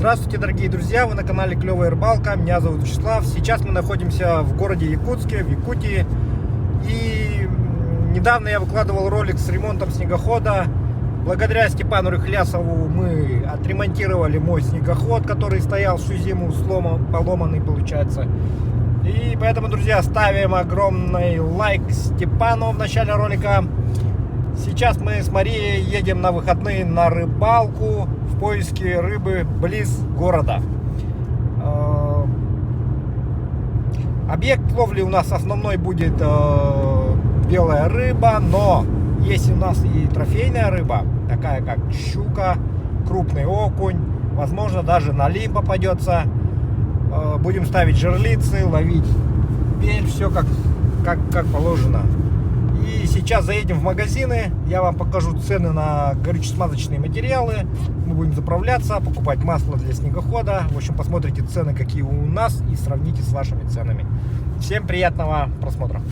Здравствуйте, дорогие друзья, вы на канале Клевая Рыбалка, меня зовут Вячеслав. Сейчас мы находимся в городе Якутске, в Якутии. И недавно я выкладывал ролик с ремонтом снегохода. Благодаря Степану Рыхлясову мы отремонтировали мой снегоход, который стоял всю зиму поломанный, получается. И поэтому, друзья, ставим огромный лайк Степану в начале ролика. Сейчас мы с Марией едем на выходные на рыбалку в поиске рыбы близ города. Объект ловли у нас основной будет белая рыба, но есть у нас и трофейная рыба, такая как щука, крупный окунь, возможно даже налим попадется. Будем ставить жерлицы, ловить бель, все как положено. И сейчас заедем в магазины, я вам покажу цены на горюче-смазочные материалы. Мы будем заправляться, покупать масло для снегохода. В общем, посмотрите цены, какие у нас, и сравните с вашими ценами. Всем приятного просмотра.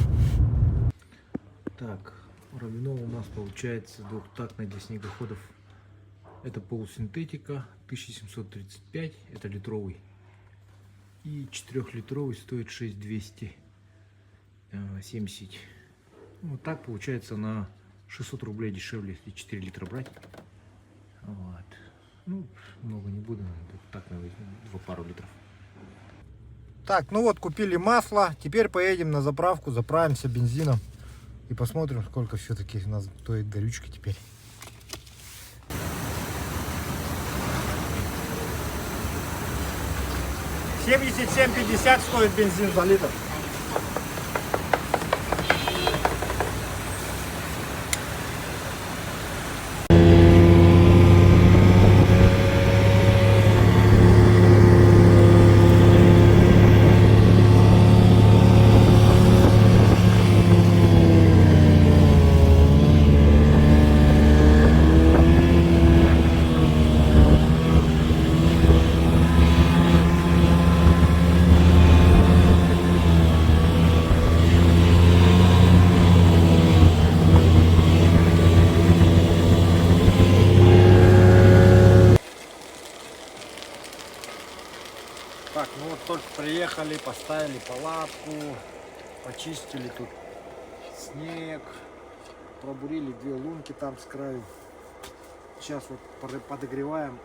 Так, равино у нас получается двухтактный для снегоходов. Это полусинтетика, 1735, это литровый. И 4-литровый стоит 6270. Вот так получается на 600 рублей дешевле, если 4 литра брать. Вот. Ну, много не буду, так на пару литров. Так, ну вот купили масло. Теперь поедем на заправку, заправимся бензином и посмотрим, сколько все-таки у нас стоит горючка теперь. 77,50 стоит бензин за литр. Так, ну вот только приехали, поставили палатку, почистили тут снег, пробурили 2 лунки там с краю. Сейчас вот подогреваем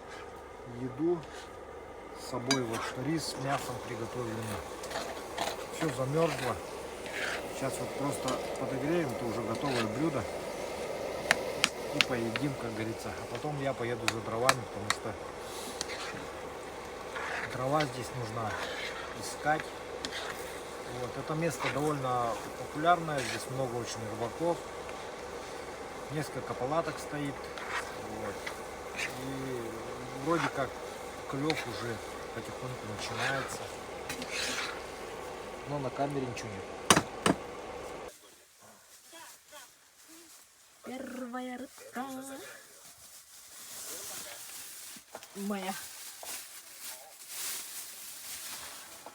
еду с собой, вот рис с мясом приготовленный. Все замерзло. Сейчас вот просто подогреем, это уже готовое блюдо. И поедим, как говорится. А потом я поеду за дровами, потому что дрова здесь нужно искать. Вот. Это место довольно популярное, здесь много очень рыбаков. Несколько палаток стоит. Вот. И вроде как клев уже потихоньку начинается. Но на камере ничего нет. Первая рыбка моя.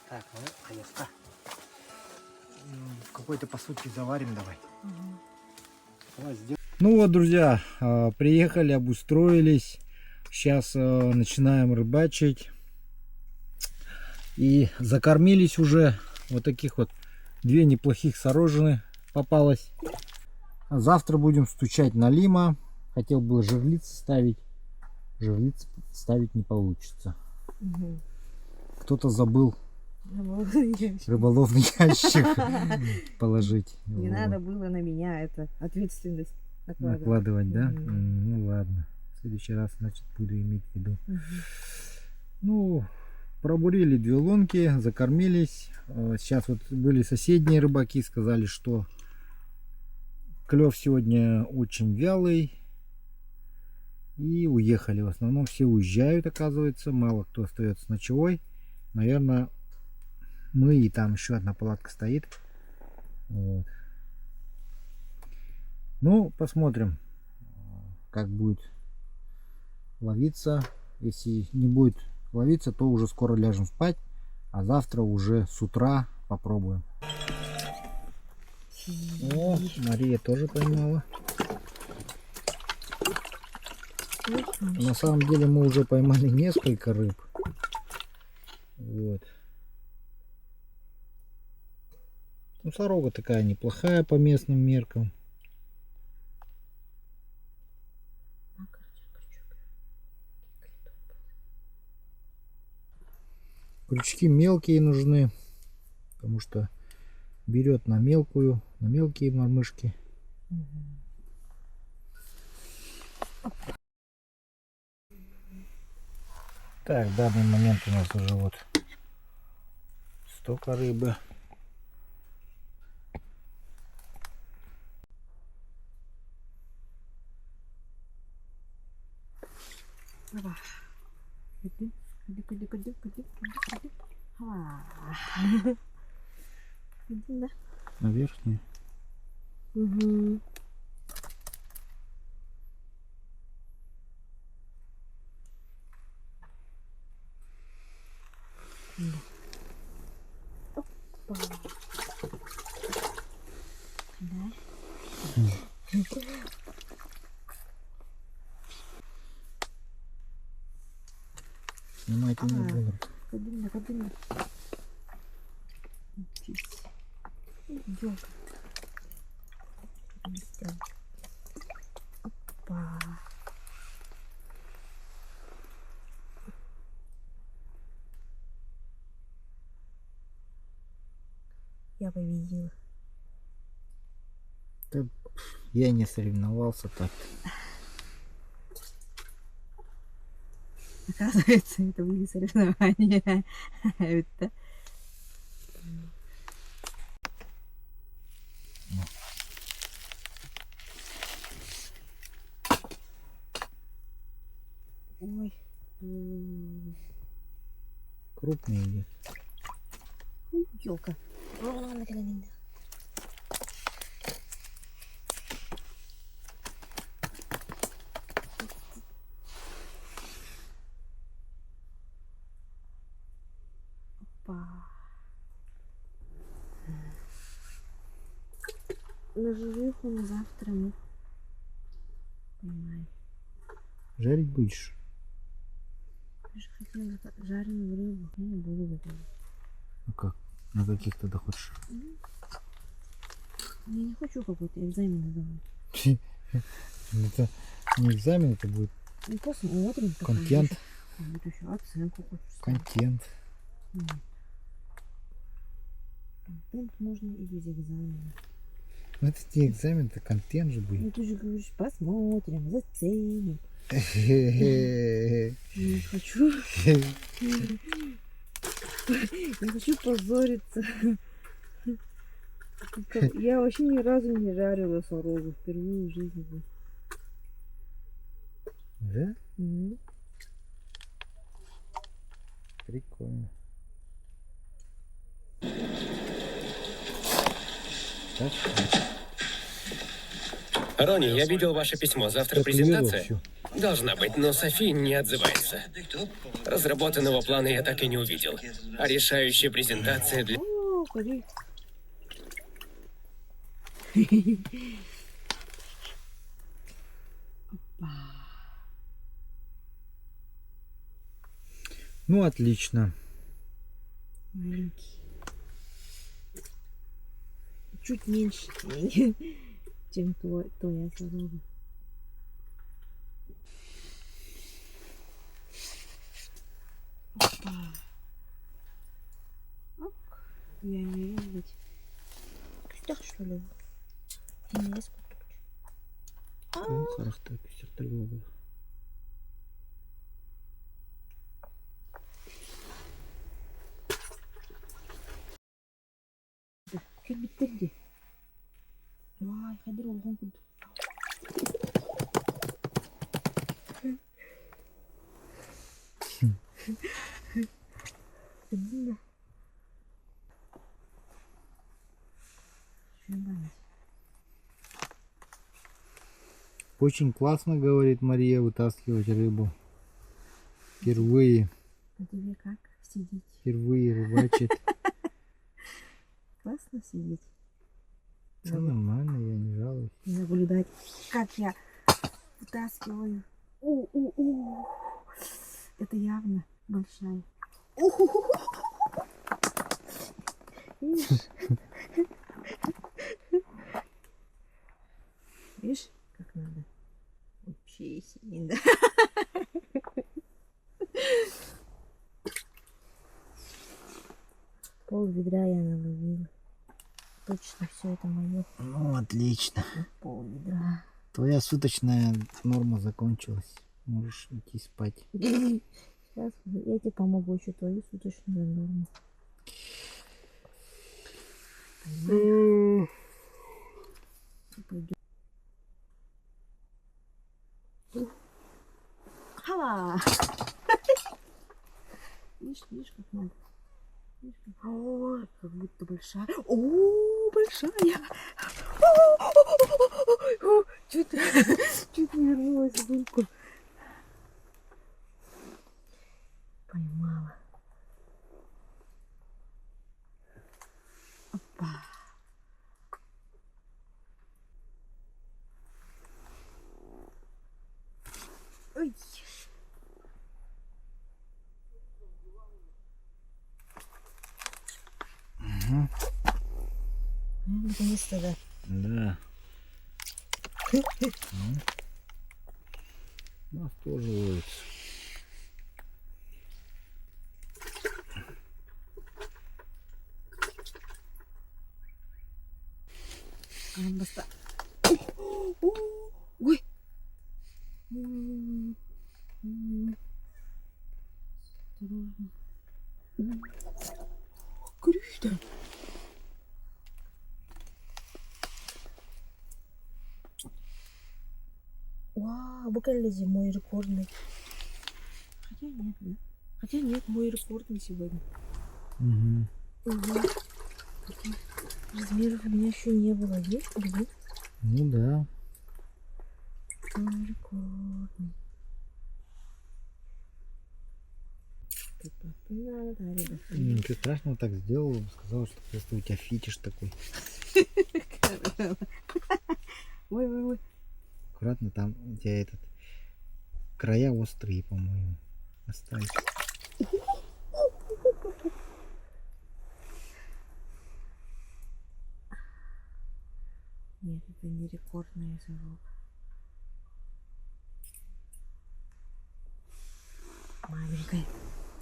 Так, ну, хаеска. Какой-то посудки заварим давай. Давай сделаем. Ну вот, друзья, приехали, обустроились. Сейчас начинаем рыбачить. И закормились уже. Вот таких вот 2 неплохих сорожины попалось. Завтра будем стучать налима. Хотел бы жерлицы ставить. Жерлицы ставить не получится. Кто-то забыл рыболовный ящик положить. Не надо было на меня это ответственность накладывать, да? Ну ладно. В следующий раз, значит, буду иметь в виду. Ну, пробурили 2 лунки, закормились. Сейчас вот были соседние рыбаки, сказали, что клев сегодня очень вялый. И уехали. В основном все уезжают, оказывается. Мало кто остается ночевой. Наверное, мы, и там еще одна палатка стоит. Вот. Ну, посмотрим, как будет ловиться. Если не будет ловиться, то уже скоро ляжем спать. А завтра уже с утра попробуем. О, Мария тоже поймала. На самом деле мы уже поймали несколько рыб. Вот. Носорога такая неплохая по местным меркам. Крючки мелкие нужны, потому что берет на мелкие мормышки. Так, в данный момент у нас уже вот столько рыбы. Давай. Иди. Иди, да. На верхнюю. Угу. Опа. Да. Снимайте не буду. Подымай. Ёлка. Опа. Я победила. Да, я не соревновался так. Оказывается, это были соревнования. Это... Ой. Крупный идет. Ой, ёлка. На коленях. Опа. На жируху на завтра мы. Понимаю. Жарить будешь? Я же хотела жареную рыбу. Я не буду готовить. Ну как? На каких тогда хочешь? Я не хочу какой-то экзамен сдавать. Это не экзамен, это будет Ну, посмотрим. контент. Вот еще оценку хочешь. Контент. Контент можно и без экзамена. Ну, это не экзамен, это контент же Ну, будет. ты же говоришь, посмотрим, заценим. Не хочу. Не хочу позориться. Я вообще ни разу не жарила носорогу. Впервые в жизни. Да? Мгм. Прикольно. Так, Ронни, я видел ваше письмо. Завтра я приеду, презентация? всё. Должна быть, но Софи не отзывается. Разработанного плана я так и не увидел. А решающая презентация для... О, ходи. Ну, отлично. Маленький. Чуть меньше, чем твоя носорога. Опа. Ок. Я не вижу ведь. Так что ли? Не сколько. Ну, хорошо, так, всё тревога. Как биттерди. Вай, ходи ролгон куд. Стыдно. Очень классно, говорит Мария, вытаскивать рыбу. Впервые. А тебе как сидеть? Впервые рыбачит. Классно сидеть. Все нормально, я не жалуюсь. Наблюдать, как я вытаскиваю. У. Это явно большая. Видишь? Видишь, как надо? Вообще сильно. Пол ведра я наловила. Точно все это мое. Ну, отлично. Пол ведра. Твоя суточная норма закончилась. Можешь идти спать. Сейчас я тебе помогу еще твою суточную норму. Пойдем. Хава! Видишь, как надо. Ой, как будто большая. О, большая. Чуть не вернулась в рыбку. Поймала. Опа. Ой. Угу. Наконец-то, да. Да. У нас тоже ловится. Колбаса. Ой. Осторожно. Круто. Вау, бакалези мой рекордный. Хотя нет, да? Хотя нет, мой рекордный сегодня. Угу. Угу. Таких размеров у меня еще не было. Есть, где? Ну да. Мой рекордный. Надо, ребят. Ничего страшного, так сделал. Сказал, что просто у тебя фетиш такой. Ой. Аккуратно, там у тебя этот края острые, по-моему. Оставить. Нет, это не рекордная залога. Маленькая.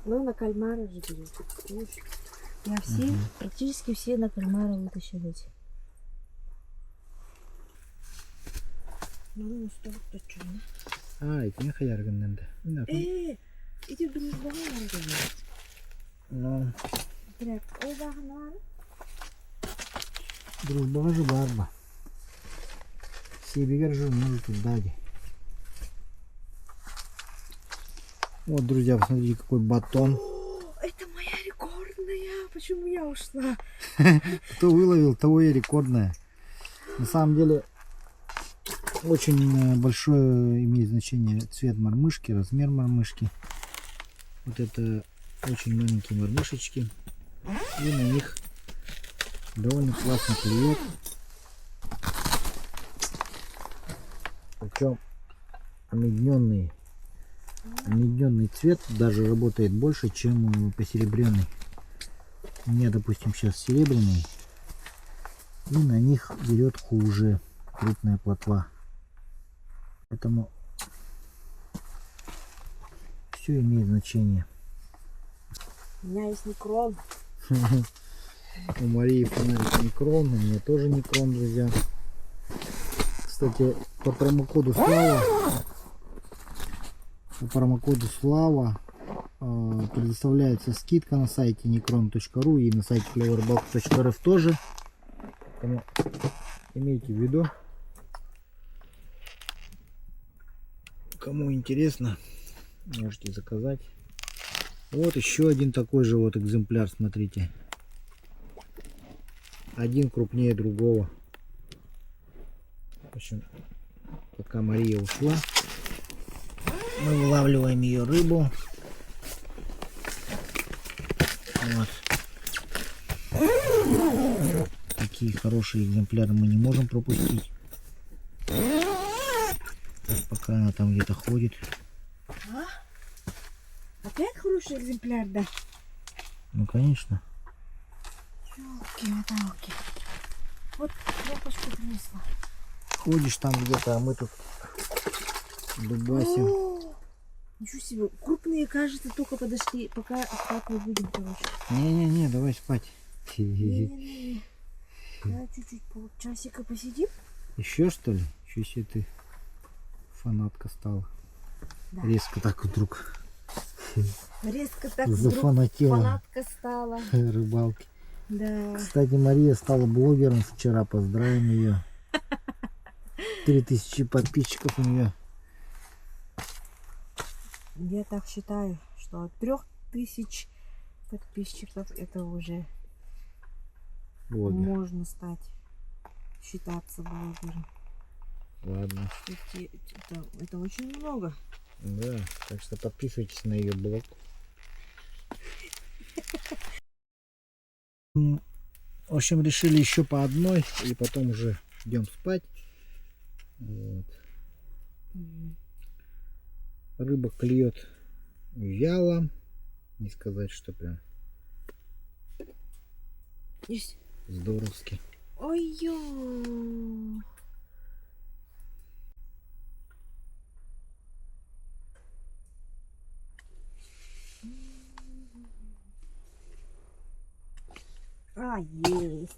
Ну, на кальмара же берет. Я все, практически все на кальмара вытащила эти. Ну, что что? Эти не хаярган надо. Эти дружбаны надо делать. Ну, Трек. Ой, багнар. дружба же барба. Себе держу, может тут дади. Вот, друзья, посмотрите, какой батон. О, это моя рекордная. Почему я ушла? Кто выловил, того и рекордная. На самом деле, очень большое имеет значение цвет мормышки, размер мормышки. Вот это очень маленькие мормышечки. И на них довольно классно клюет. Причем омедненный цвет даже работает больше, чем посеребренный. У меня, допустим, сейчас серебряный, и на них берет хуже крупная плотва. Поэтому все имеет значение. У меня есть микрон. У Марии фонарик Микрон, у меня тоже Микрон, друзья. Кстати, по промокоду Слава предоставляется скидка на сайте necron.ru и на сайте клеворыбалка.рф тоже. Поэтому имейте в виду. Кому интересно, можете заказать. Вот еще один такой же вот экземпляр, смотрите. Один крупнее другого. В общем, пока Мария ушла, мы вылавливаем ее рыбу. Вот. Такие хорошие экземпляры мы не можем пропустить. Пока она там где-то ходит. Опять хороший экземпляр, да? Ну, конечно. Ёлки-моталки. Вот тряпочку принесла. Ходишь там где-то, а мы тут дубасим. О, ничего себе. Крупные, кажется, только подошли. Пока спать не будем, короче. Не-не-не, давай спать. Не-не-не. Давай чуть-чуть полчасика посидим. Еще что ли? Еще себе ты фанатка стала. Да. Резко так вдруг Резко так вдруг зафанатела фанатка стала. рыбалки. Да. Кстати, Мария стала блогером вчера. Поздравим ее. 3000 подписчиков у нее. Я так считаю, что от 3000 подписчиков это уже Блогер. можно стать, считаться блогером. Ладно. Это очень много. Да, так что подписывайтесь на ее блог. В общем, решили еще по одной, и потом уже идем спать. Вот. Рыба клюет вяло. Не сказать, что прям Есть. здоровски. Ой-ё. А, есть.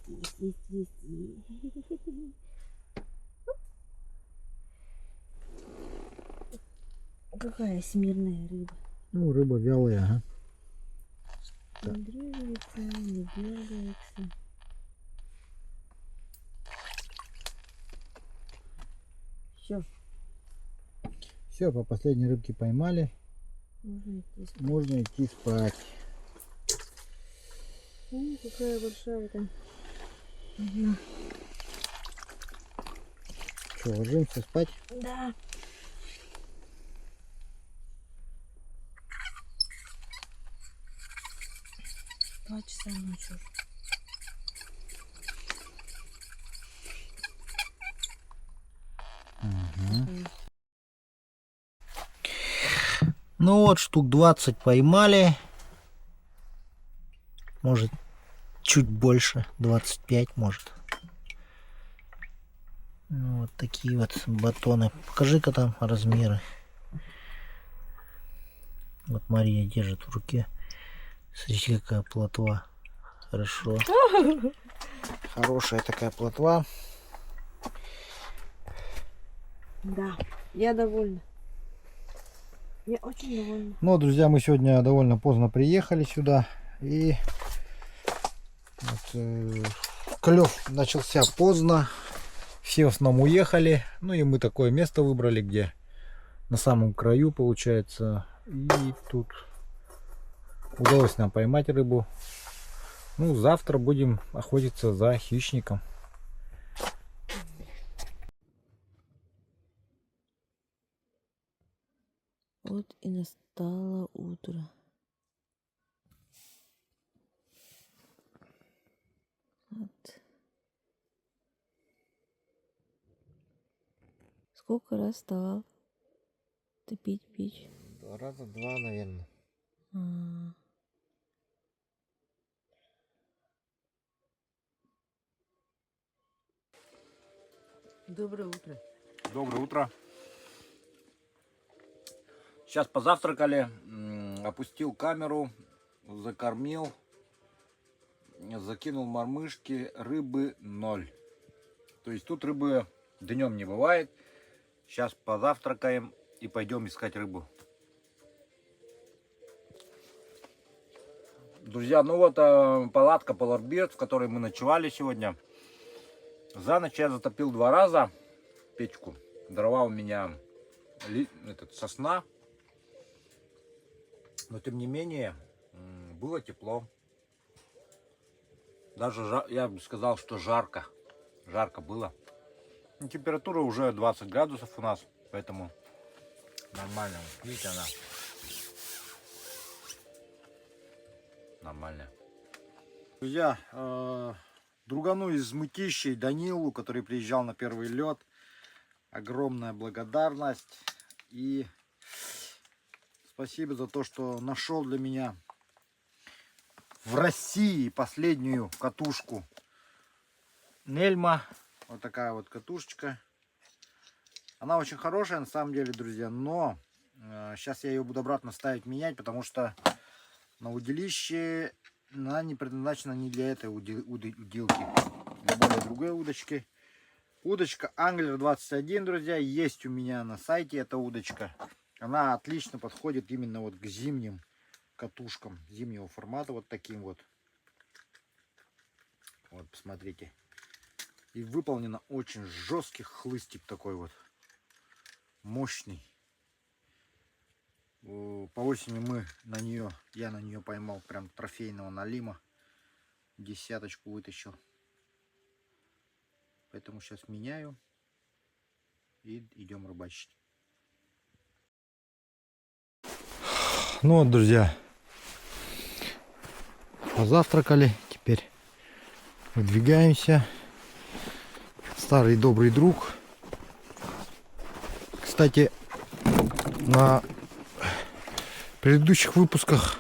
Какая смирная рыба. Ну, рыба вялая, ага. Не двигается, не дергается. Все, Все, по последней рыбке поймали. можно идти спать. Можно идти спать. Какая большая там. Ага. Что, ложимся спать? Да. Два часа ночи. Ну вот, штук 20 поймали. Может, чуть больше, 25 может. Ну, вот такие вот батоны. Покажи-ка там размеры. Вот Мария держит в руке. Смотрите, какая плотва. Хорошо. Хорошая такая плотва. Да, я довольна. Я очень довольна. Ну, друзья, мы сегодня довольно поздно приехали сюда. И вот, клев начался поздно. Все в основном уехали. Ну и мы такое место выбрали, где на самом краю получается. И тут удалось нам поймать рыбу. Ну, завтра будем охотиться за хищником. Вот и настало утро. Вот. Сколько раз вставал? Ты пить? Раза два, наверное. Доброе утро. Доброе утро. Сейчас позавтракали, опустил камеру, закормил, закинул мормышки, рыбы 0. То есть тут рыбы днем не бывает. Сейчас позавтракаем и пойдем искать рыбу. Друзья, ну вот палатка Polar, в которой мы ночевали сегодня. За ночь я затопил 2 раза печку. Дрова у меня сосна. Но тем не менее было тепло. Даже я бы сказал, что жарко. Жарко было. И температура уже 20 градусов у нас. Поэтому нормально. Видите, она нормальная. Друзья, другану из Мытищей Данилу, который приезжал на первый лед, огромная благодарность. И спасибо за то, что нашел для меня в России последнюю катушку Нельма. Вот такая вот катушечка. Она очень хорошая на самом деле, друзья, но сейчас я ее буду обратно ставить, менять, потому что на удилище она не предназначена не для этой удилки, для более другой удочки. Удочка Angler 21, друзья, есть у меня на сайте эта удочка. Она отлично подходит именно вот к зимним катушкам зимнего формата, вот таким вот. Вот, посмотрите. И выполнена очень жесткий хлыстик такой вот. Мощный. По осени я на нее поймал прям трофейного налима. Десяточку вытащил. Поэтому сейчас меняю. И идем рыбачить. Ну вот, друзья. Позавтракали. Теперь выдвигаемся. Старый добрый друг. Кстати, на предыдущих выпусках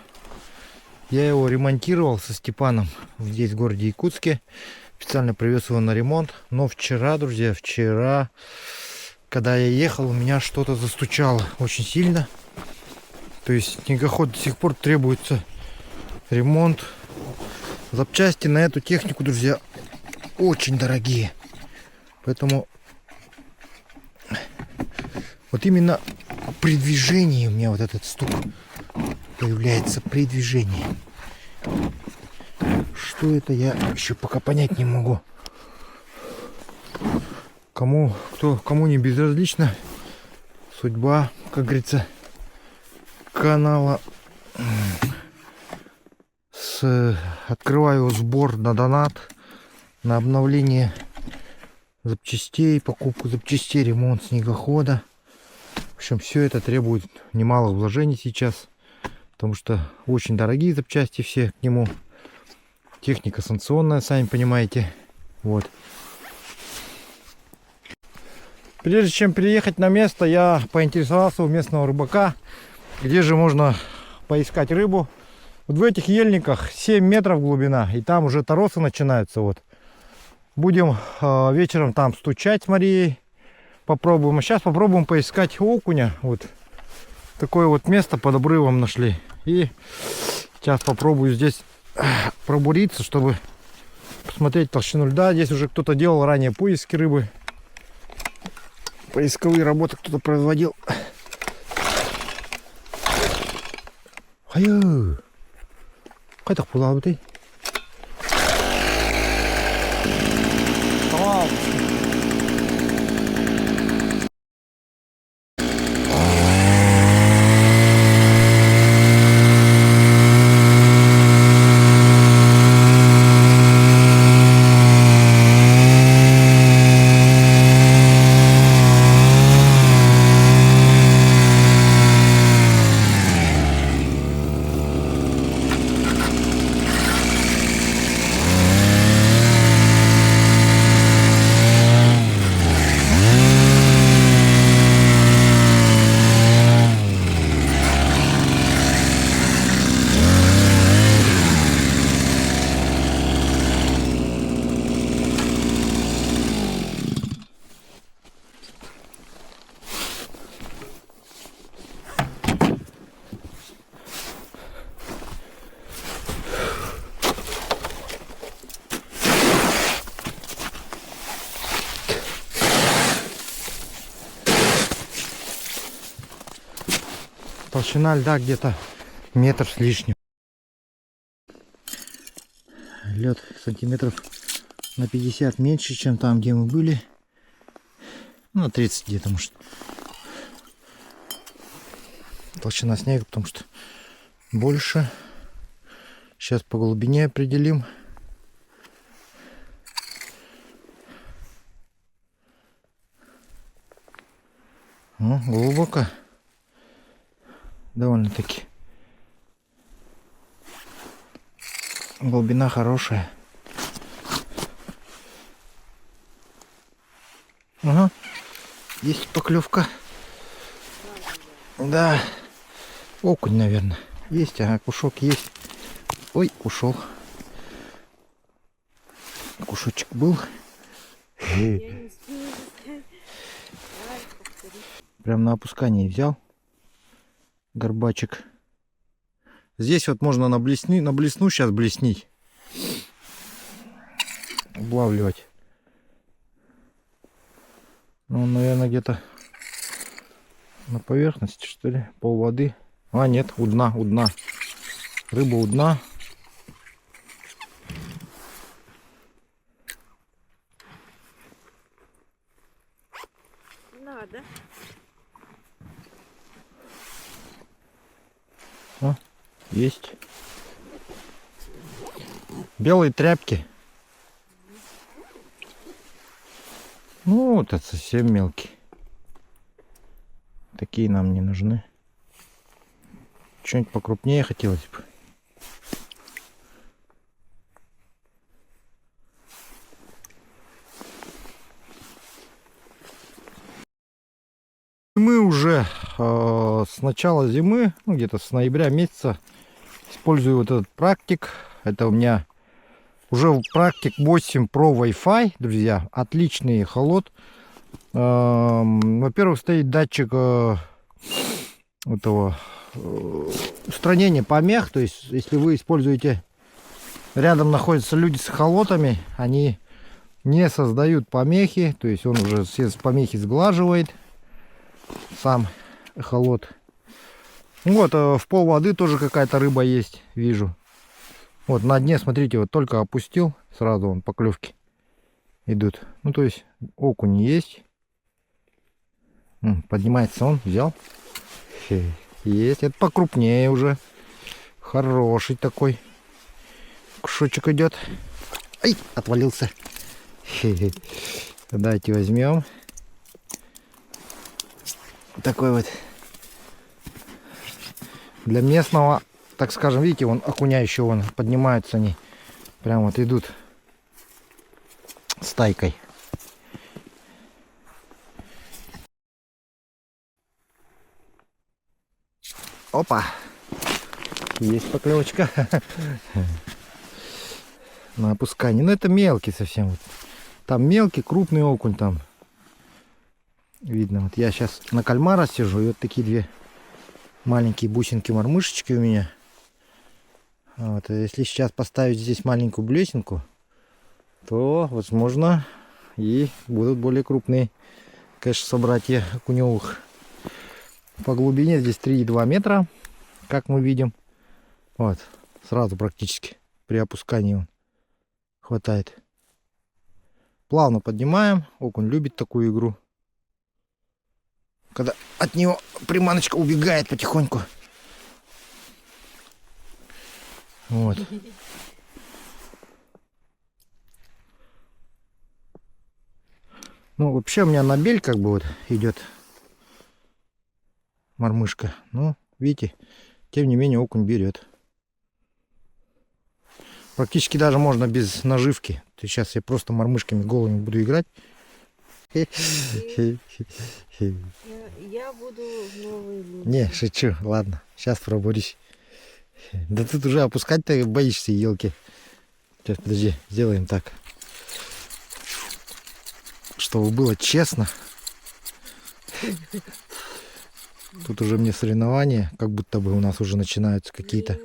я его ремонтировал со Степаном здесь в городе Якутске. Специально привез его на ремонт. Но вчера, друзья, когда я ехал, у меня что-то застучало очень сильно. То есть снегоход до сих пор требуется ремонт. Запчасти на эту технику, друзья, очень дорогие. Поэтому вот именно при движении у меня вот этот стук появляется при движении. Что это, я еще пока понять не могу. Кому не безразлична судьба, как говорится, канала, открываю сбор на донат, на обновление запчастей, покупку запчастей, ремонт снегохода. В общем, все это требует немалых вложений сейчас, потому что очень дорогие запчасти все к нему. Техника санкционная, сами понимаете. Вот. Прежде чем приехать на место, я поинтересовался у местного рыбака, где же можно поискать рыбу. Вот в этих ельниках 7 метров глубина, и там уже торосы начинаются. Вот. Будем вечером там стучать с Марией. Попробуем. А сейчас попробуем поискать окуня. Вот такое вот место под обрывом нашли. И сейчас попробую здесь пробуриться, чтобы посмотреть толщину льда. Здесь уже кто-то делал ранее поиски рыбы. Поисковые работы кто-то производил. Хай-ю! Как так пулал бы ты? Толщина льда где-то метр с лишним. Лед сантиметров на 50 меньше, чем там, где мы были. Ну, на 30 где-то, может. Толщина снега, потому что больше. Сейчас по глубине определим. Ну, глубоко. Довольно-таки. Глубина хорошая. Ага. Есть поклевка. Да. Окунь, наверное. Есть, ага, кушок есть. Ой, ушел. Кусочек был. Я не успела застрять. Давай, повтори. Прям на опускании взял. Горбачик. Здесь вот можно на блесну сейчас блеснить. Облавливать. Ну, наверное, где-то на поверхности, что ли, пол воды. А, нет, у дна, у дна. Рыба у дна. Надо. О, есть. Белые тряпки. Ну, вот это совсем мелкий. Такие нам не нужны. Что-нибудь покрупнее хотелось бы. Мы уже с начала зимы, ну, где-то с ноября месяца, использую вот этот практик. Это у меня уже практик 8 Pro Wi-Fi, друзья. Отличный ехолот. Во-первых, стоит датчик этого устранения помех. То есть, если вы используете, рядом находятся люди с ехолотами, они не создают помехи. То есть, он уже все помехи сглаживает. Сам эхолот. Вот, в пол воды тоже какая-то рыба есть, вижу. Вот на дне, смотрите, вот только опустил, сразу он поклевки идут. Ну, то есть окунь есть. Поднимается он, взял. Есть, это покрупнее уже. Хороший такой. Кусочек идет. Ай, отвалился. Давайте возьмем. Такой вот. Для местного, так скажем, видите, вон окуня еще вон поднимаются они. Прям вот идут стайкой. Опа! Есть поклевочка. На опускании. Но это мелкий совсем. Вот. Там мелкий, крупный окунь там. Видно. Вот я сейчас на кальмара сижу. И вот такие две маленькие бусинки-мормышечки у меня. Вот. А если сейчас поставить здесь маленькую блесенку, то, возможно, и будут более крупные, конечно, собратья окуневых. По глубине здесь 3,2 метра, как мы видим. Вот, сразу практически при опускании он хватает. Плавно поднимаем. Окунь любит такую игру, когда от него приманочка убегает потихоньку. Вот. Ну, вообще у меня на бель как бы вот идет мормышка. Ну, видите, тем не менее окунь берет. Практически даже можно без наживки. То есть сейчас я просто мормышками голыми буду играть. Я буду в новый лунки. Не, шучу, ладно, сейчас пробуюсь. Да тут уже опускать-то боишься, елки. Сейчас, подожди, сделаем так. Чтобы было честно. Тут уже мне соревнования, как будто бы у нас уже начинаются какие-то.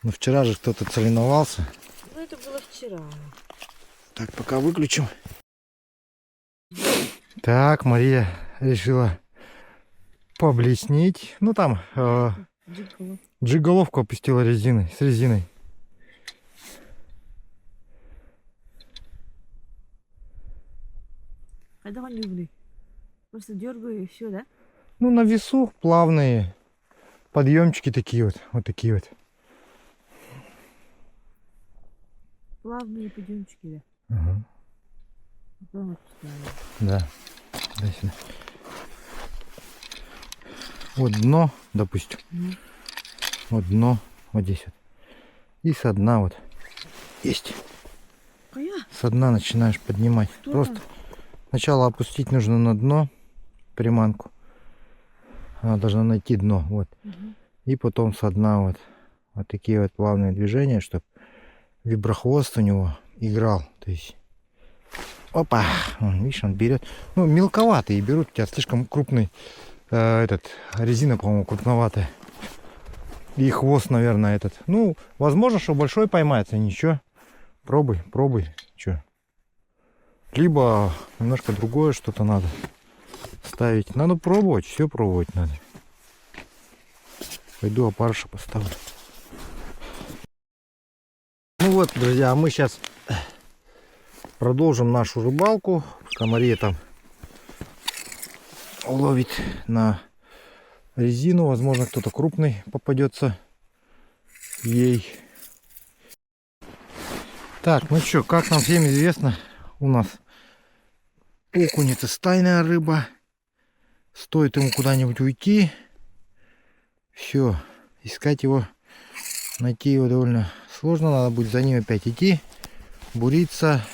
Ну вчера же кто-то соревновался. Ну это было вчера. Так, пока выключим. Так, Мария решила поблеснить. Ну там джиголовку опустила резиной, с резиной. А давай люблю. Просто дергаю и все, да? Ну на весу плавные подъемчики такие вот, вот такие вот. Плавные подъемчики, да. Ага. Потом отпускаю. Да. Дай сюда. Вот дно, допустим. Вот дно, вот здесь вот. И со дна вот. Есть. Со дна начинаешь поднимать. Что Просто там? сначала опустить нужно на дно приманку. Она должна найти дно. Вот. И потом со дна вот Вот такие вот плавные движения, чтобы виброхвост у него играл. То есть, опа, видишь, он берет. Ну, мелковатые берут, у тебя слишком крупный резина, по-моему, крупноватая. И хвост, наверное, этот. Ну, возможно, что большой поймается, ничего. Пробуй, что. Либо немножко другое что-то надо ставить. Надо пробовать, все пробовать надо. Пойду опарыша поставлю. Ну вот, друзья, мы сейчас продолжим нашу рыбалку. Пока Мария там ловит на резину. Возможно, кто-то крупный попадется ей. Так, ну что, как нам всем известно, у нас окунь — это стайная рыба. Стоит ему куда-нибудь уйти, все, искать его, найти его довольно сложно. Надо будет за ним опять идти, буриться.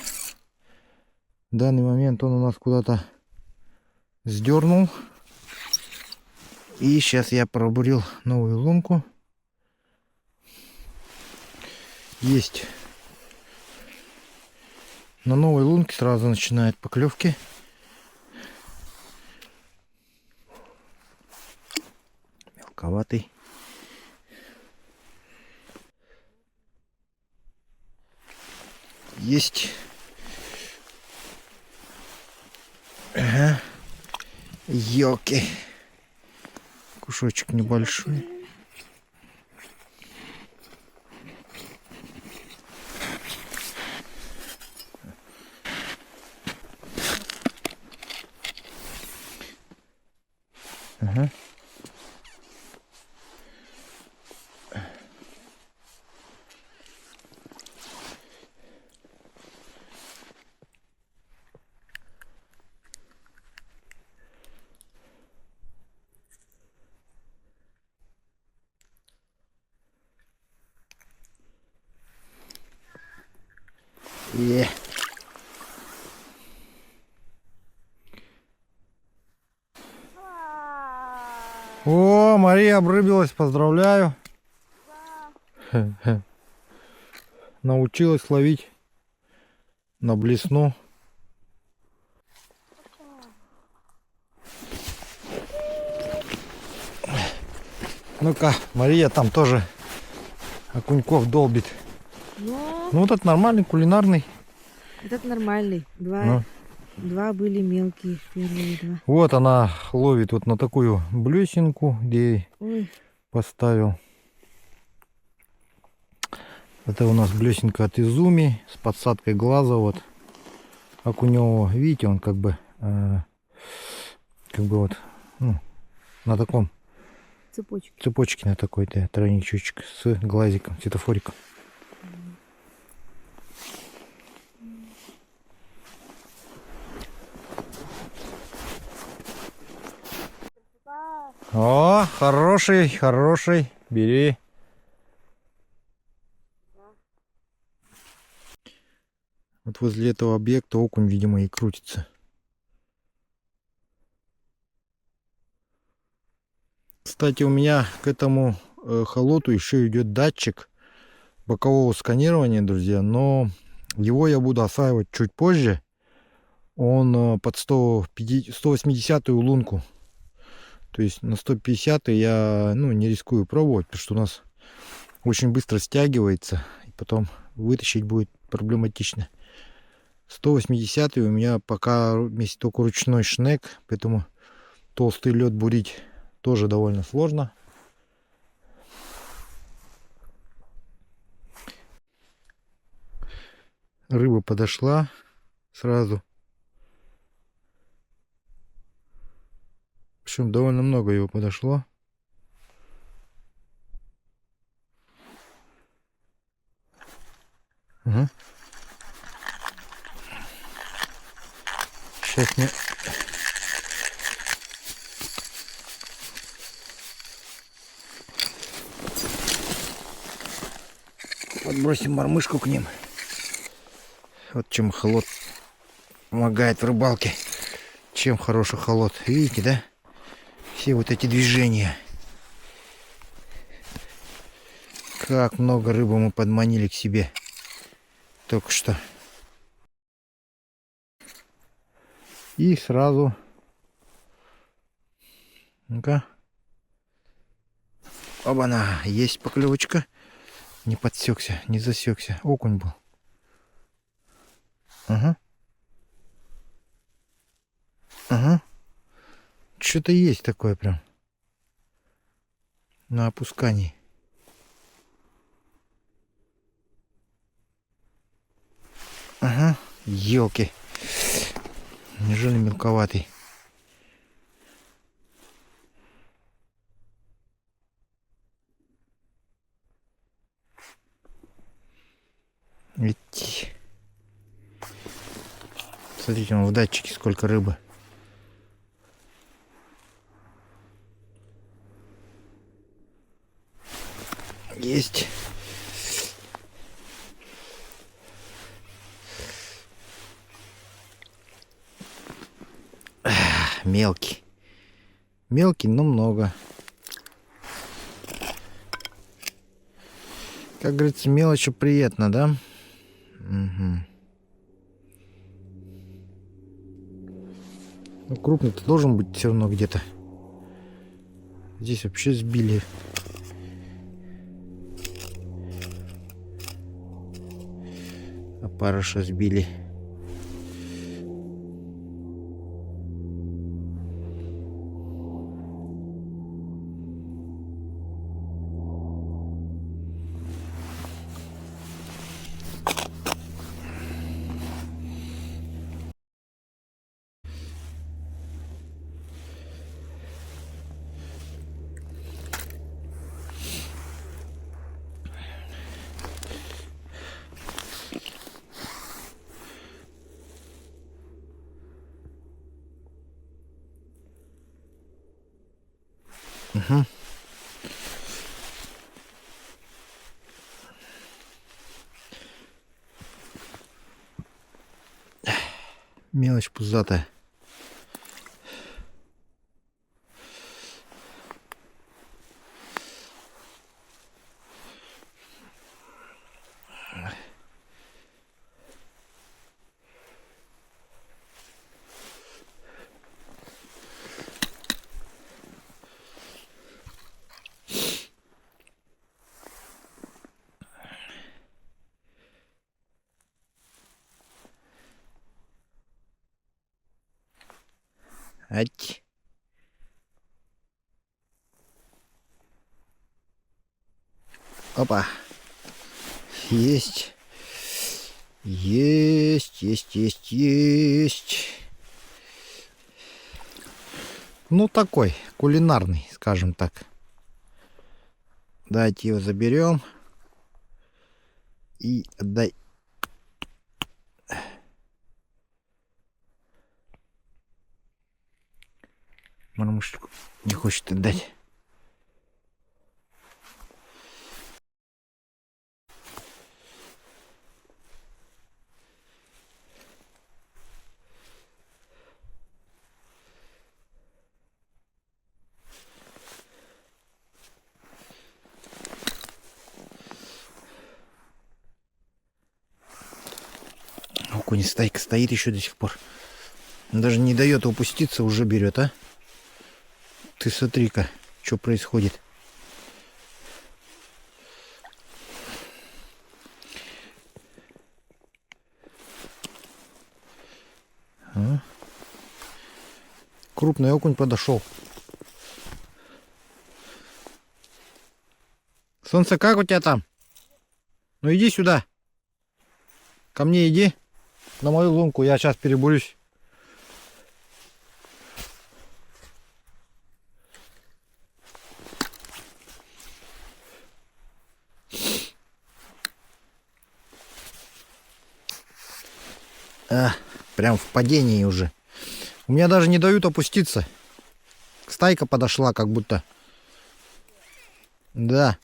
В данный момент он у нас куда-то сдернул. И сейчас я пробурил новую лунку. Есть. На новой лунке сразу начинают поклевки. Мелковатый. Есть. Ага. Ёлки. Кусочек небольшой. Ага. О, Мария обрыбилась, поздравляю. Научилась ловить на блесну. Ну-ка, Мария там тоже окуньков долбит. Но Ну, вот этот нормальный, кулинарный. этот нормальный. Два были мелкие, первые два. Вот она ловит вот на такую блесенку, где Ой, поставил. Это у нас блесенка от Изуми с подсадкой глаза вот окуневого. Видите, он как бы вот на таком цепочке на такой-то тройничочек с глазиком, светофориком. О, хороший, бери. Вот возле этого объекта окунь, видимо, и крутится. Кстати, у меня к этому холоту еще идет датчик бокового сканирования, друзья, но его я буду осваивать чуть позже. Он под 180-ю лунку. То есть на 150 я не рискую пробовать, потому что у нас очень быстро стягивается, и потом вытащить будет проблематично. 180 у меня пока вместе только ручной шнек, поэтому толстый лед бурить тоже довольно сложно. Рыба подошла сразу. Причем довольно много его подошло. Угу. Сейчас мне подбросим мормышку к ним. Вот чем холод помогает в рыбалке. Чем хороший холод. Видите, да? Все вот эти движения. Как много рыбы мы подманили к себе только что. И сразу... Ну-ка. Оба-на, есть поклевочка. Не подсекся, не засекся. Окунь был. Ага. Ага. Что-то есть такое прям. На опускании. Ага. Елки. Неужели мелковатый? Ведь... Смотрите, в датчике сколько рыбы. Есть. Мелкий. Мелкий, но много. Как говорится, мелочи приятно, да? Угу. Ну, крупный-то должен быть все равно где-то. Здесь вообще сбили. Опарыша сбили. Угу. Мелочь пузатая. Ать. Опа. Есть. Есть. Ну, такой, кулинарный, скажем так. Давайте его заберем. И отдай. Мормышечку не хочет отдать. Окунь, стайка стоит еще до сих пор. Он даже не дает упуститься, уже берет, а? Ты смотри-ка, что происходит. А? Крупный окунь подошел. Солнце, как у тебя там? Ну иди сюда. Ко мне иди. На мою лунку, я сейчас перебурюсь. Прям в падении уже. У меня даже не дают опуститься. Стайка подошла, как будто. Да.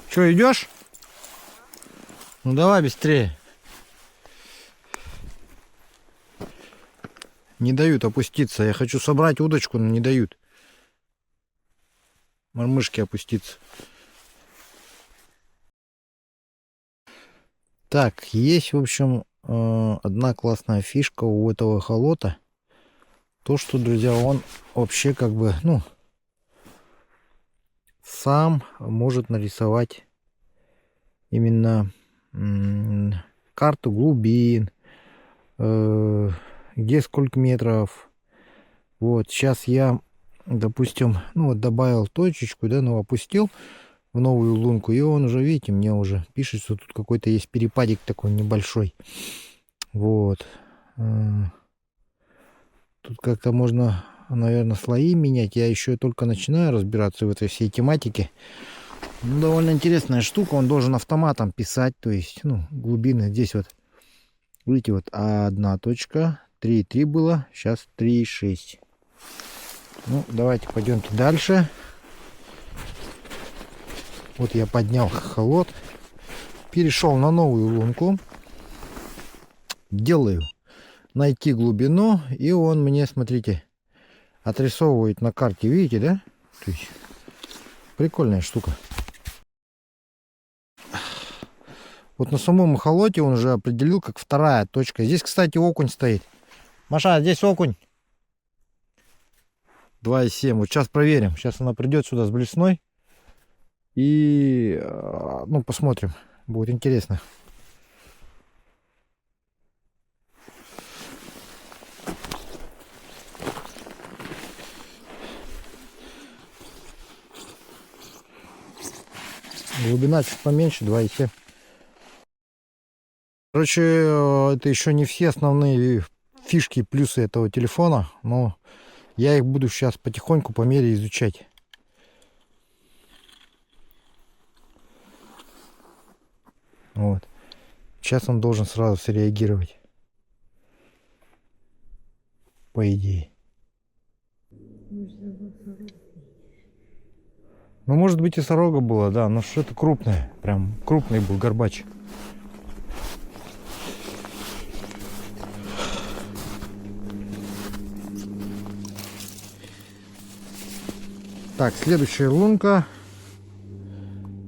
Че, идешь? Ну давай быстрее. Не дают опуститься. Я хочу собрать удочку, но не дают. Мормышки опуститься. Так, есть, в общем, одна классная фишка у этого эхолота. То, что, друзья, он вообще как бы, ну, сам может нарисовать именно карту глубин, где сколько метров. Вот, сейчас я, допустим, ну вот добавил точечку, да, ну опустил в новую лунку, и он уже, видите, мне уже пишет, что тут какой-то есть перепадик такой небольшой. Вот. Тут как-то можно, наверное, слои менять. Я еще только начинаю разбираться в этой всей тематике. Ну, довольно интересная штука. Он должен автоматом писать, то есть, ну, глубины. Здесь вот, видите, вот одна точка, 3,3 было, сейчас 3,6. Ну, давайте пойдемте дальше. Вот я поднял эхолот, перешел на новую лунку, делаю найти глубину, и он мне, смотрите, отрисовывает на карте, видите, да? То есть, прикольная штука. Вот на самом эхолоте он уже определил, как вторая точка. Здесь, кстати, окунь стоит. Маша, здесь окунь. 2,7. Вот сейчас проверим. Сейчас она придет сюда с блесной. И, ну, посмотрим. Будет интересно. Глубина чуть поменьше, 2,7. Короче, это еще не все основные фишки и плюсы этого телефона, но я их буду сейчас потихоньку по мере изучать. Вот. Сейчас он должен сразу среагировать. По идее. Ну, может быть, и сорога была, да, но что-то крупное. Прям крупный был горбач. Так, следующая лунка.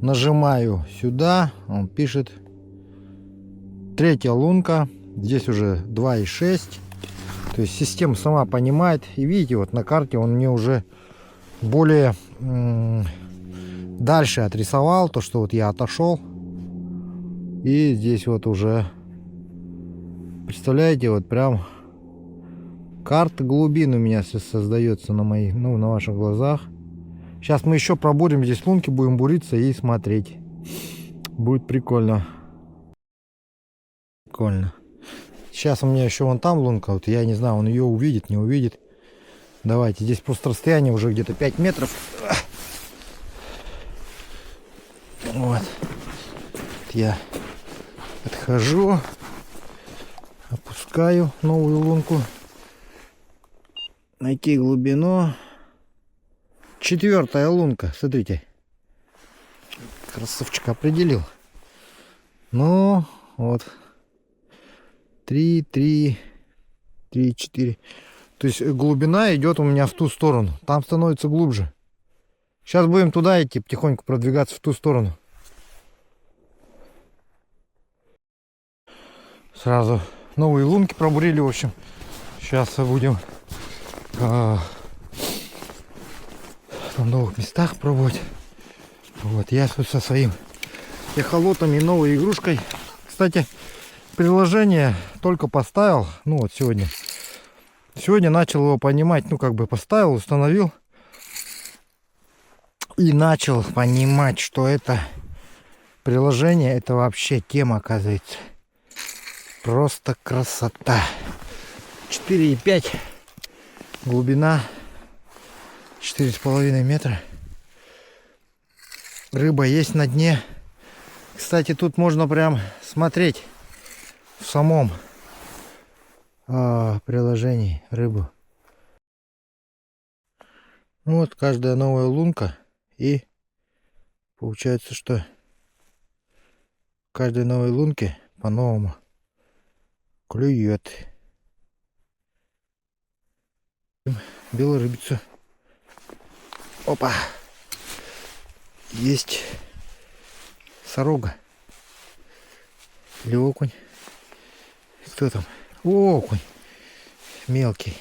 Нажимаю сюда. Он пишет. Третья лунка. Здесь уже 2,6. То есть система сама понимает. И видите, вот на карте он мне уже более дальше отрисовал. То, что вот я отошел. И здесь вот уже, представляете, вот прям карта глубин у меня создается на моих, ну, на ваших глазах. Сейчас мы еще пробурим здесь лунки, будем буриться и смотреть. Будет прикольно. Прикольно. Сейчас у меня еще вон там лунка. Вот я не знаю, он ее увидит, не увидит. Давайте. Здесь просто расстояние уже где-то 5 метров. Вот. Я отхожу. Опускаю новую лунку. Найти глубину. 4-я лунка. Смотрите. Красавчик определил. Ну, вот. 3, 3, 3, 4. То есть глубина идет у меня в ту сторону. Там становится глубже. Сейчас будем туда идти, потихоньку продвигаться в ту сторону. Сразу новые лунки пробурили, в общем. Сейчас будем в новых местах пробовать. Вот, я тут со своим эхолотом и новой игрушкой. Кстати, приложение только поставил, ну вот сегодня. Сегодня начал его понимать, ну как бы поставил, установил. И начал понимать, что это приложение, это вообще тема, оказывается. Просто красота. 4,5 глубина, 4,5 метра. Рыба есть на дне. Кстати, тут можно прям смотреть в самом приложении рыбу. Вот каждая новая лунка. И получается, что каждой новой лунке по-новому клюет. Белую рыбицу. Опа! Есть сорога. Или окунь. Кто там? Окунь. Мелкий.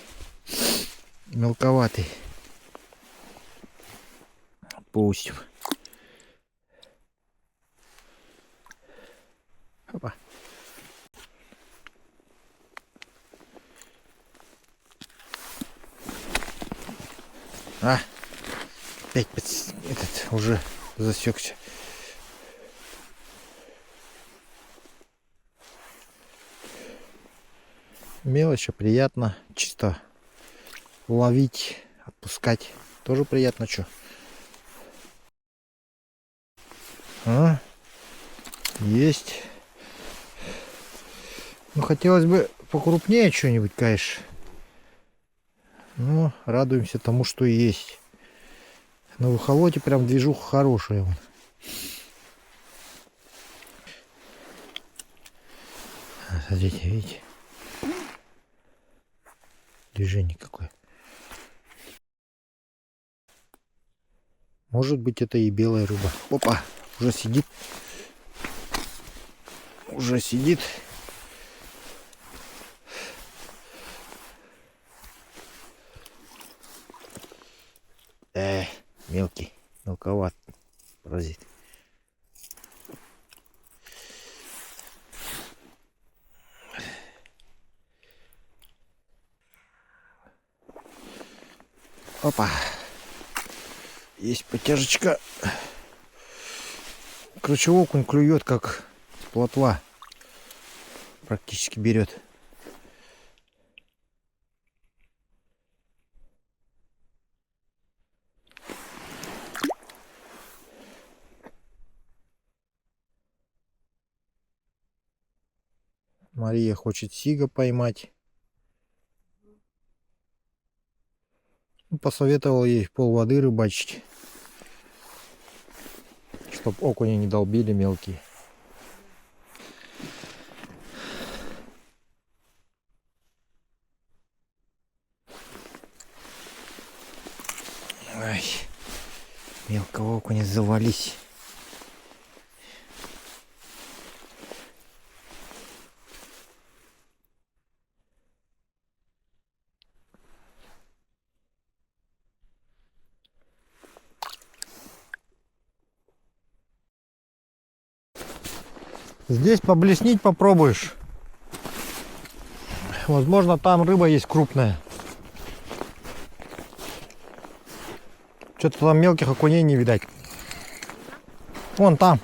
Мелковатый. Пустим. Опа. Опять этот уже засекся. Мелочь, а приятно. Чисто ловить, отпускать. Тоже приятно, что. Есть. Ну, хотелось бы покрупнее что-нибудь, конечно. Но радуемся тому, что есть. На выхолоте прям движуха хорошая. Смотрите, видите? Движение какое. Может быть, это и белая рыба. Опа, уже сидит. Уже сидит. Мелкий, мелковат, паразит. Опа. Есть потяжечка. Короче, окунь клюет, как плотва. Практически берет. Мария хочет сига поймать. Посоветовал ей в пол воды рыбачить, чтоб окуни не долбили мелкие. Ой, мелкого окуня завались. Здесь поблеснить попробуешь. Возможно, там рыба есть крупная. Что-то там мелких окуней не видать. Вон там.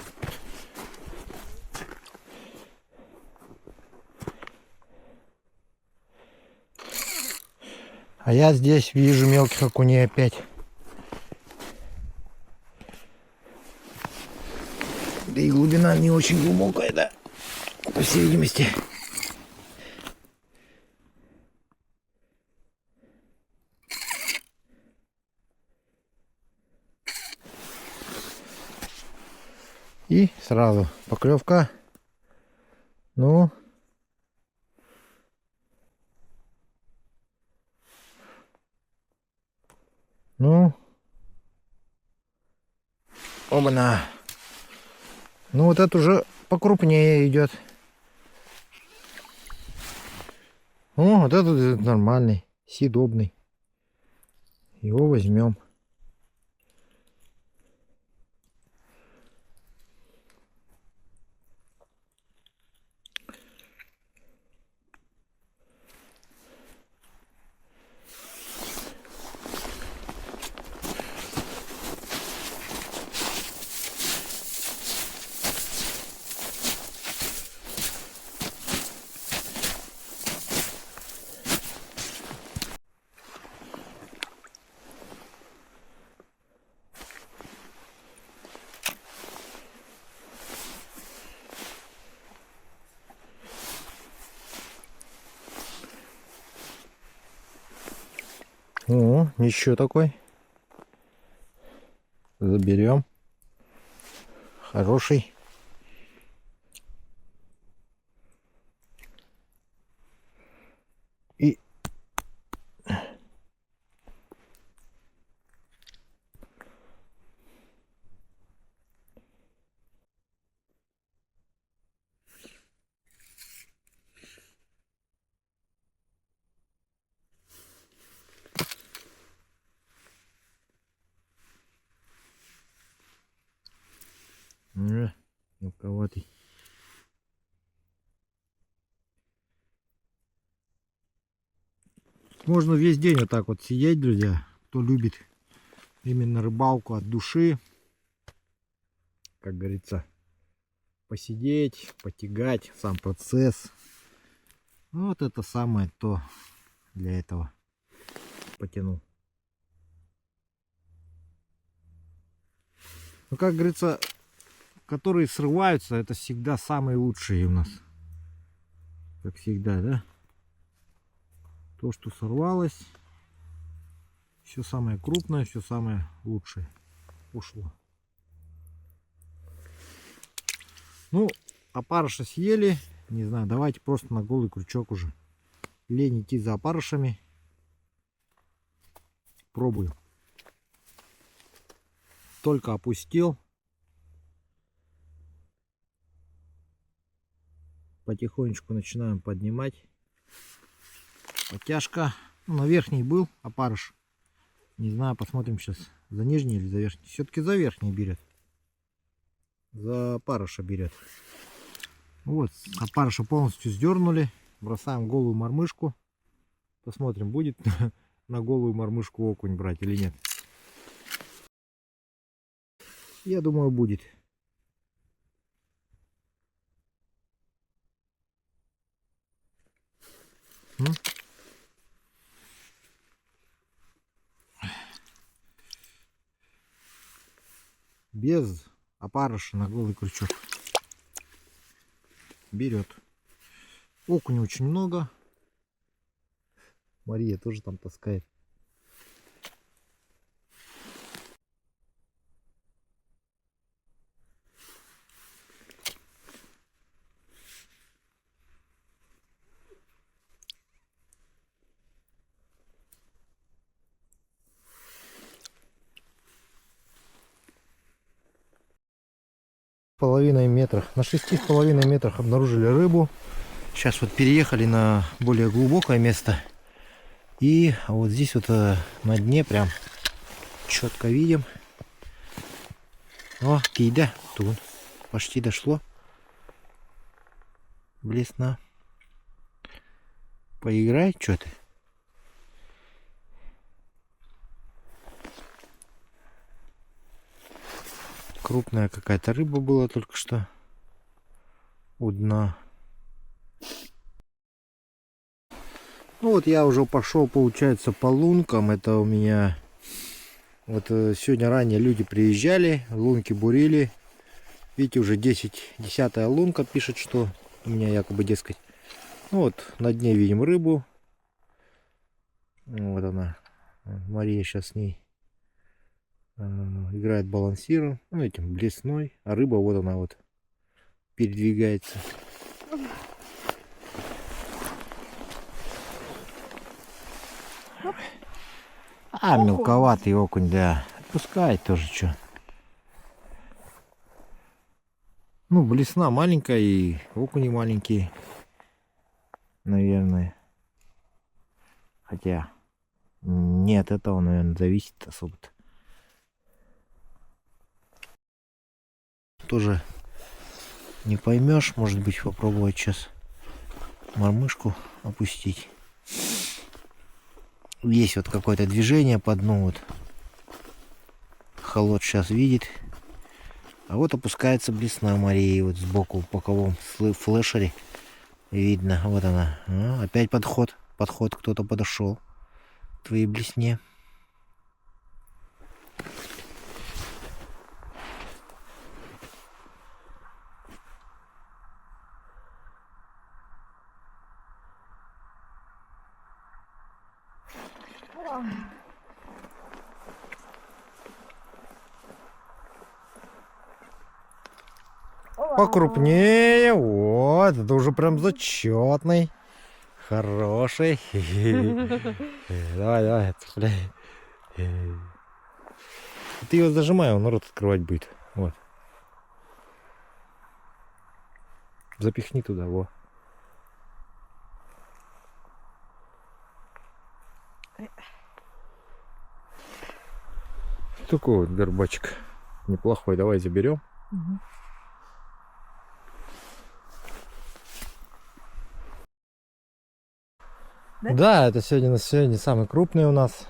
А я здесь вижу мелких окуней опять. Да и глубина не очень глубокая, да, по всей видимости. И сразу поклевка. Ну. Ну. Оба-на. Ну вот это уже покрупнее идет. О, вот этот нормальный, съедобный. Его возьмем. О, еще такой. Заберем. Хороший. Мелковатый. Можно весь день вот так вот сидеть, друзья. Кто любит именно рыбалку от души, как говорится, посидеть, потягать, сам процесс. Вот это самое то для этого. Потянул. Ну, как говорится, которые срываются, это всегда самые лучшие у нас. Как всегда, да? То, что сорвалось, все самое крупное, все самое лучшее ушло. Ну, опарыша съели. Не знаю, давайте просто на голый крючок уже. Лень идти за опарышами. Пробую. Только опустил. Потихонечку начинаем поднимать. Подтяжка. Ну, на верхний был опарыш. Не знаю, посмотрим сейчас, за нижний или за верхний. Все-таки за верхний берет. За опарыша берет. Вот, опарыша полностью сдернули. Бросаем голую мормышку. Посмотрим, будет на голую мормышку окунь брать или нет. Я думаю, будет. Без опарыша на голый крючок. Берет. Окуня очень много. Мария тоже там таскает. Половиной метрах, на 6,5 метрах обнаружили рыбу. Сейчас вот переехали на более глубокое место. И вот здесь вот на дне прям четко видим. О, кида, тут почти дошло. Блесна. Поиграй, что ты? Крупная какая-то рыба была только что у дна. Ну вот я уже пошел, получается, по лункам. Это у меня вот сегодня ранее люди приезжали, лунки бурили. Видите, уже 10-я лунка пишет, что у меня якобы, дескать. Ну вот на дне видим рыбу. Вот она. Мария сейчас с ней играет балансиром, ну, этим блесной, а рыба вот она вот передвигается. А, мелковатый окунь, да. Пускай тоже что. Ну, блесна маленькая и окуни маленькие, наверное. Хотя не от этого, наверное, зависит особо-то. Тоже не поймешь, может быть, попробовать сейчас мормышку опустить. Есть вот какое-то движение по дну, вот холод сейчас видит, а вот опускается блесна Марии вот сбоку в боковом флешере видно, вот она. Опять подход, кто-то подошел к твоей блесне. Покрупнее, вот, это уже прям зачетный, хороший. Давай, цепляй. Ты его зажимай, он рот открывать будет. Вот. Запихни туда, во. Такой вот горбачик неплохой, давай заберем. Да? Да, это сегодня на сегодня самый крупный у нас.